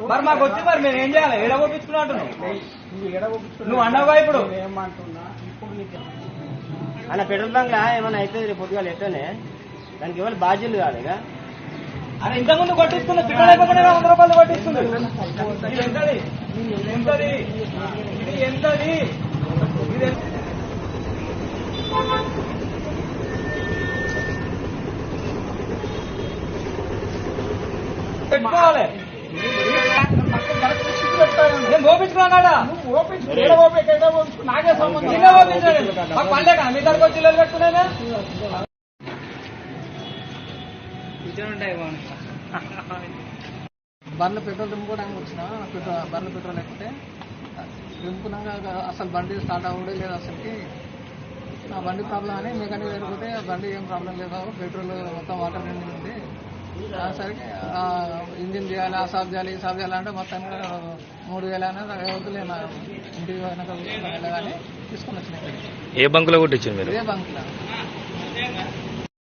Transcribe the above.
మరి మాకు వచ్చి మరి మేము ఏం చేయాలి? ఎడగొప్పించుకున్నా అంటున్నావు నువ్వు అన్నావుగా ఇప్పుడు. ఏమంటున్నా ఇప్పుడు అన్న పెట్రోల్ బంక్ లా ఏమన్నా అయితే రేపు పొద్దుగాలు ఎట్టనే దానికి ఎవరు బాధ్యులు కాదు ఇక. అరే ఇంతకుముందు కొట్టించుకున్న పెట్రోల్ అయిపోకుండా 100 రూపాయలు కొట్టిస్తుంది. ఇది ఎంతది? ఎంతది? ఇది ఎంతది? ఇది పెట్టుకోవాలి. నేను ఓపించుకున్నాడా? నాకే సంబంధం. నిన్న ఓపించాడు మాకు పనిలే కదా మీ దగ్గరకు వచ్చి ఇల్లు పెట్టుకునేదా? బండ్ల పెట్రోల్ దింపుకోవడానికి వచ్చిన బండ్ల పెట్రోల్ లేకపోతే దింపుకున్నాక అసలు బండి స్టార్ట్ అవ్వడే లేదు. అసలుకి నా బండి ప్రాబ్లం అని మెకానిక్ లేకపోతే బండి ఏం ప్రాబ్లం లేదు, పెట్రోల్ మొత్తం వాటర్ నిండి ఉంది. సరికి ఇంజిన్ చేయాలి, ఆ సాఫ్ చేయాలి, ఈ సాఫ్ చేయాలంటే మొత్తానికి 3000 అనేది వద్దులే నా ఇంటికి వెళ్ళగానే తీసుకుని వచ్చినాయి. ఏ బంకులో కొట్టించింది మీరు? ఏ బంక్